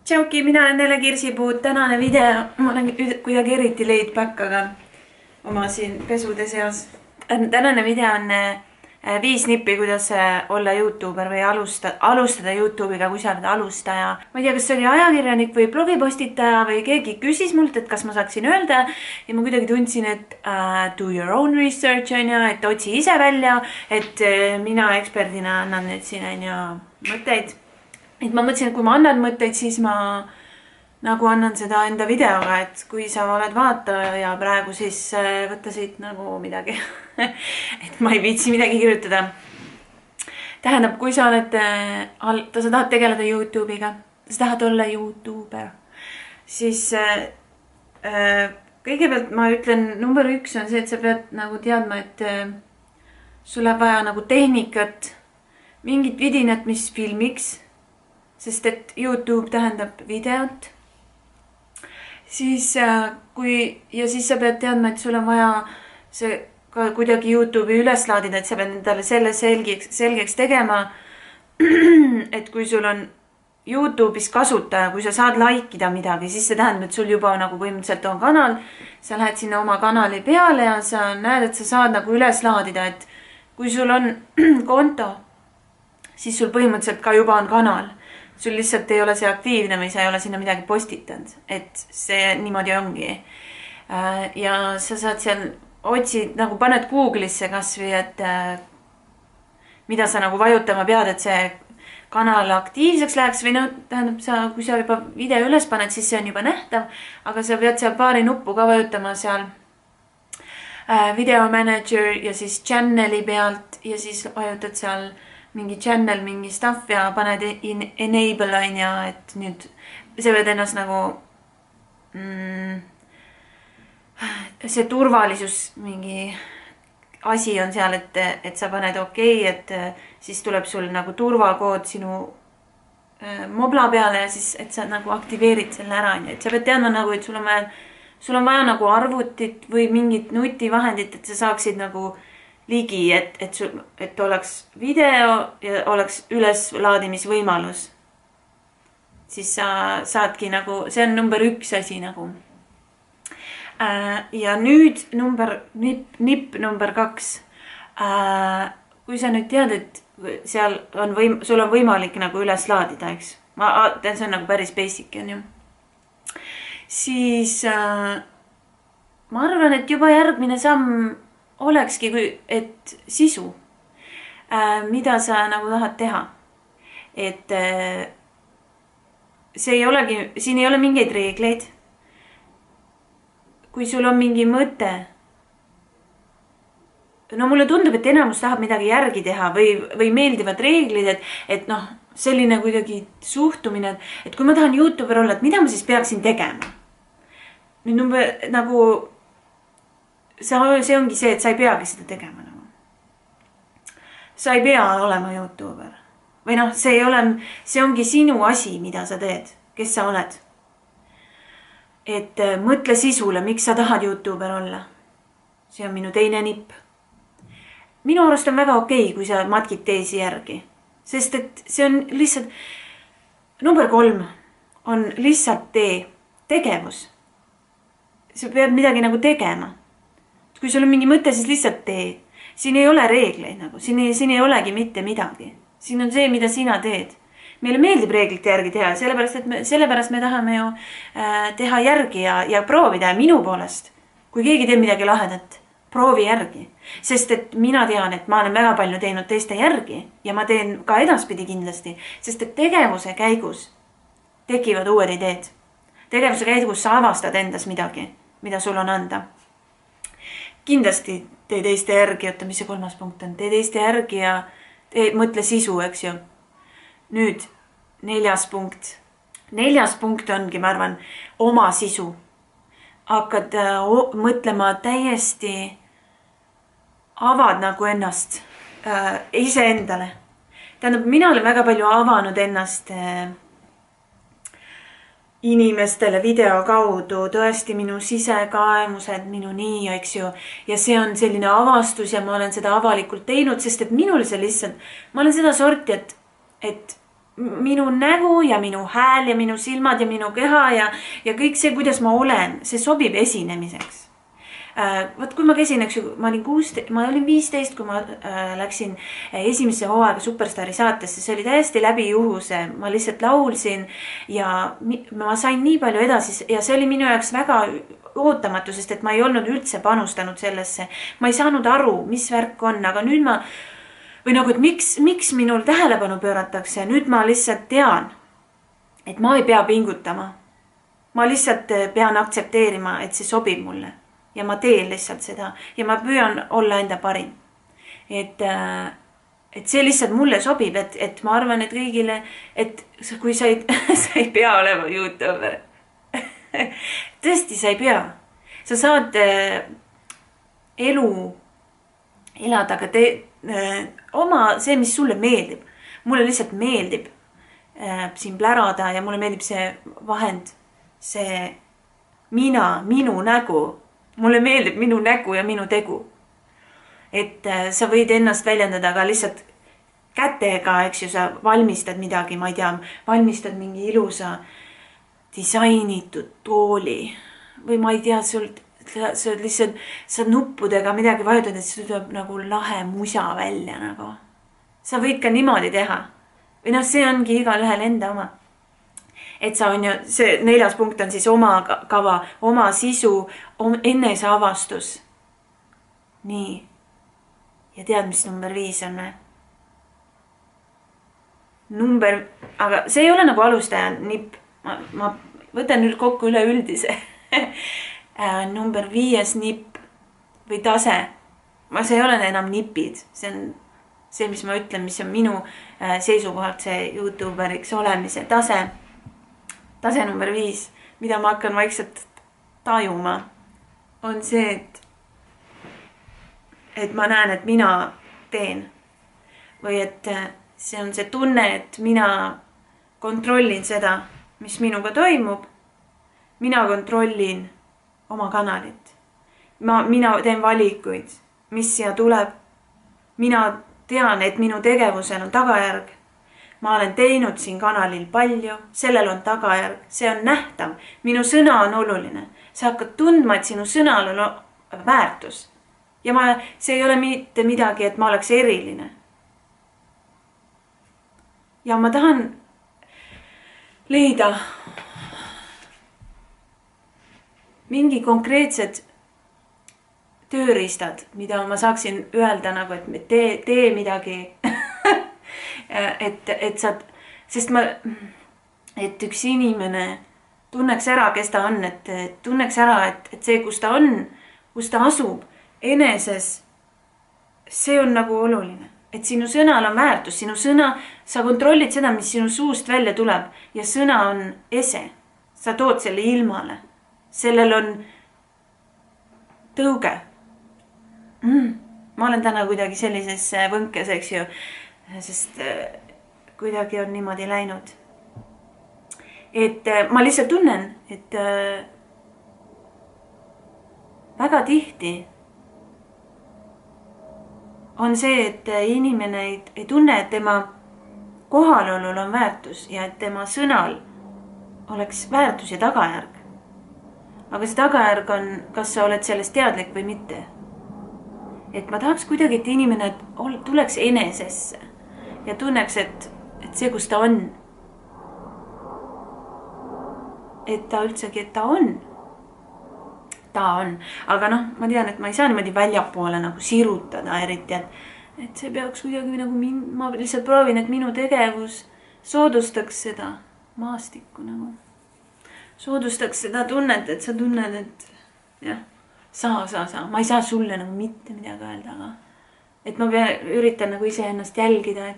Tšauki, mina olen jälle Kirsipuud. Tänane video, ma olen kuidagi eriti laid back, aga oma siin pesude seas. Tänane video on 5 nippi, kuidas olla YouTuber või alustada YouTube'iga, kui sa oled alustaja. Ma ei tea, kas see oli ajakirjanik või blogipostitaja või keegi küsis mult, et kas ma saaksin öelda. Ja ma kuidagi tundsin, et do your own research on ja, et otsi ise välja, et mina eksperdina annan nüüd siin on ja mõtteid. Et ma mõtlesin, et kui ma annan mõtteid, siis ma nagu annan seda enda videoga, et kui sa oled vaataja praegu, siis võtta siit nagu midagi. Et ma ei viitsi midagi kirjutada. Tähendab, kui sa oled, sa tahad tegeleda YouTube'iga, sa tahad olla YouTuber, siis kõigepealt ma ütlen, number 1 on see, et sa pead nagu teadma, et sul on vaja nagu tehnikat, mingit vidinat, mis filmiks. Sest et YouTube tähendab videot. Siis siis sa pead teadma, et sul on vaja see ka kuidagi YouTube'i üles laadida, et sa pead endale selle selgeks tegema. Et kui sul on YouTube'is kasutaja, kui sa saad likeida midagi, siis see tähendab, et sul juba nagu põhimõtteliselt on kanal. Sa lähed sinna oma kanali peale ja sa näed, et sa saad nagu üles laadida, et kui sul on konto, siis sul põhimõtteliselt ka juba on kanal. Sul lihtsalt ei ole see aktiivne või sa ei ole sinna midagi postitanud, et see niimoodi ongi. Ja sa saad seal otsid, nagu paned Google'isse kas või, et mida sa nagu vajutama pead, et see kanal aktiivseks läheks või noh, tähendab kui sa juba video üles paned, siis see on juba nähtav, aga sa pead seal paari nuppu ka vajutama seal video manager ja siis channel'i pealt ja siis vajutad seal mingi channel, mingi stuff ja paned enable on ja, et nüüd see pead ennast nagu see turvalisus mingi asi on seal, et sa paned okei, et siis tuleb sul nagu turvakood sinu mobla peale ja siis, et sa nagu aktiveerid selle ära, et sa pead teadma nagu, et sul on vaja nagu arvutit või mingit nutivahendit, et sa saaksid nagu ligi, et oleks video ja oleks üleslaadimisvõimalus. Siis sa saadki nagu, see on number 1 asi nagu. Ja nüüd nipp number 2. Kui sa nüüd tead, et seal on sul on võimalik nagu üleslaadida, eks? See on nagu päris basic, on ju. Siis ma arvan, et juba järgmine samm olekski, et sisu, mida sa nagu tahad teha. Et see ei olegi, siin ei ole mingeid reegleid. Kui sul on mingi mõte, no mulle tundub, et enamus tahab midagi järgi teha või meeldivad reeglid, et noh, selline kuidagi suhtumine, et kui ma tahan YouTuber olla, et mida ma siis peaksin tegema? Nüüd nagu see ongi see, et sa ei peagi seda tegema nagu. Sa ei pea olema YouTuber. Või noh, see ongi sinu asi, mida sa teed, kes sa oled. Et mõtle sisule, miks sa tahad YouTuber olla. See on minu teine nipp. Minu arust on väga okei, kui sa matkid teisi järgi. Sest et see on lihtsalt, number 3 on lihtsalt tegevus. Sa pead midagi nagu tegema. Kui sul on mingi mõte, siis lihtsalt tee. Siin ei ole reegleid nagu, siin ei olegi mitte midagi. Siin on see, mida sina teed. Meile meeldib reeglite järgi teha, sellepärast me tahame ju teha järgi ja proovida ja minu poolest. Kui keegi teeb midagi lahedat, proovi järgi. Sest et mina tean, et ma olen väga palju teinud teiste järgi ja ma teen ka edaspidi kindlasti. Sest et tegevuse käigus tekivad uued ideed. Tegevuse käigus sa avastad endas midagi, mida sul on anda. Kindlasti tee teiste järgi, oota, mis see 3. punkt on, tee teiste järgi ja mõtle sisu, eks ju. Nüüd 4. punkt. 4. punkt ongi, ma arvan, oma sisu. Hakkad mõtlema täiesti, avad nagu ennast ise endale. Tähendab, mina olen väga palju avanud ennast inimestele video kaudu, tõesti minu sisekaemused, minu nii, eks ju. Ja see on selline avastus ja ma olen seda avalikult teinud, sest et minul see lihtsalt, ma olen seda sorti, et minu nägu ja minu hääl ja minu silmad ja minu keha ja kõik see, kuidas ma olen, see sobib esinemiseks. Võt kui ma käisin, eks ju, ma olin 15, kui ma läksin esimesse hooaega Superstaari saatesse, see oli täiesti läbi juhuse, ma lihtsalt laulsin ja ma sain nii palju edasi ja see oli minu jaoks väga ootamatu, sest et ma ei olnud üldse panustanud sellesse. Ma ei saanud aru, mis värk on, aga nüüd või nagu, et miks minul tähelepanu pööratakse, nüüd ma lihtsalt tean, et ma ei pea pingutama. Ma lihtsalt pean aktsepteerima, et see sobib mulle. Ja ma teen lihtsalt seda ja ma püüan olla enda parim. Et see lihtsalt mulle sobib, et ma arvan, et kõigile, et kui sa ei pea olema YouTuber. Tõesti, sa ei pea. Sa saad elu elada, aga see, mis sulle meeldib. Mulle lihtsalt meeldib siin plärada ja mulle meeldib see vahend, see minu nägu. Mulle meeldib minu nägu ja minu tegu. Et sa võid ennast väljendada ka lihtsalt kätega, eks ju, sa valmistad midagi, ma ei tea, valmistad mingi ilusa disainitud tooli. Või ma ei tea, sa lihtsalt saad nuppudega midagi vajutad, et see tuleb nagu lahe musa välja nagu. Sa võid ka niimoodi teha. Või see ongi igal ühel enda oma. Et sa on ju, see 4. punkt on siis oma kava, oma sisu, eneseavastus. Nii. Ja tead, mis number 5 on või? Aga see ei ole nagu alustaja nipp. Ma võtan nüüd kokku üleüldise. Number 5 nipp või tase. See ei ole enam nipid. See on see, mis ma ütlen, mis on minu seisukohalt see YouTuberiks olemise tase. Tase number 5, mida ma hakkan vaikselt tajuma, on see, et ma näen, et mina teen. Või et see on see tunne, et mina kontrollin seda, mis minuga toimub. Mina kontrollin oma kanalit. Mina teen valikuid, mis siia tuleb. Mina tean, et minu tegevusel on tagajärg. Ma olen teinud siin kanalil palju, sellel on tagajärg, see on nähtav. Minu sõna on oluline. Sa hakkad tundma, et sinu sõnal on väärtus. Ja see ei ole mitte midagi, et ma oleks eriline. Ja ma tahan leida mingi konkreetsed tööriistad, mida ma saaksin öelda nagu, et tee midagi. et üks inimene tunneks ära, kes ta on, et tunneks ära, et see, kus ta on, kus ta asub eneses, see on nagu oluline, et sinu sõnal on väärtus, sinu sõna, sa kontrollid seda, mis sinu suust välja tuleb ja sõna on ese, sa tood selle ilmale, sellel on tõuge. Ma olen täna kuidagi sellises võnkes, eks ju, sest kuidagi on niimoodi läinud. Et ma lihtsalt tunnen, et väga tihti on see, et inimene ei tunne, et tema kohalolul on väärtus ja et tema sõnal oleks väärtus ja tagajärg. Aga see tagajärg on, kas sa oled sellest teadlik või mitte. Et ma tahaks kuidagi, et inimene tuleks enesesse ja tunneks, et see, kus ta on. Et ta üldsegi, et ta on. Ta on. Aga ma tean, et ma ei saa niimoodi väljapoole nagu sirutada eriti, et see peaks kuidagi nagu ma lihtsalt proovin, et minu tegevus soodustaks seda maastikku nagu. Soodustaks seda tunnet, et sa tunned, et jah, ma ei saa sulle nagu mitte midagi öelda, aga et ma üritan nagu ise ennast jälgida,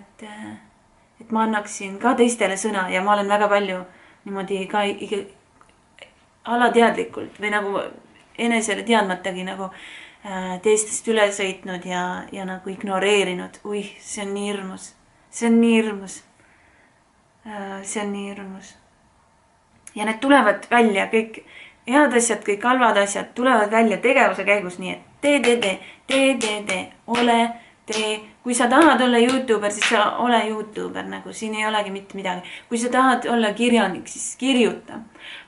et ma annaksin ka teistele sõna ja ma olen väga palju niimoodi ka alateadlikult või nagu enesele teadmatagi nagu teistest üle sõitnud ja nagu ignoreerinud. See on nii hirmus. See on nii hirmus. See on nii hirmus. Ja need tulevad välja, kõik head asjad, kõik halvad asjad tulevad välja tegevuse käigus nii, et tee, ole, tee. Kui sa tahad olla YouTuber, siis sa ole YouTuber, nagu siin ei olegi mitte midagi. Kui sa tahad olla kirjanik, siis kirjuta.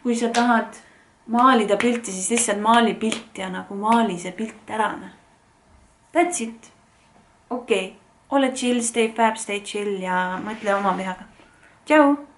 Kui sa tahad maalida pilti, siis lihtsalt maali pilt ja nagu maali see pilt ära. That's it. Okei. Ole chill, stay fab, stay chill ja mõtle oma peaga. Tšau!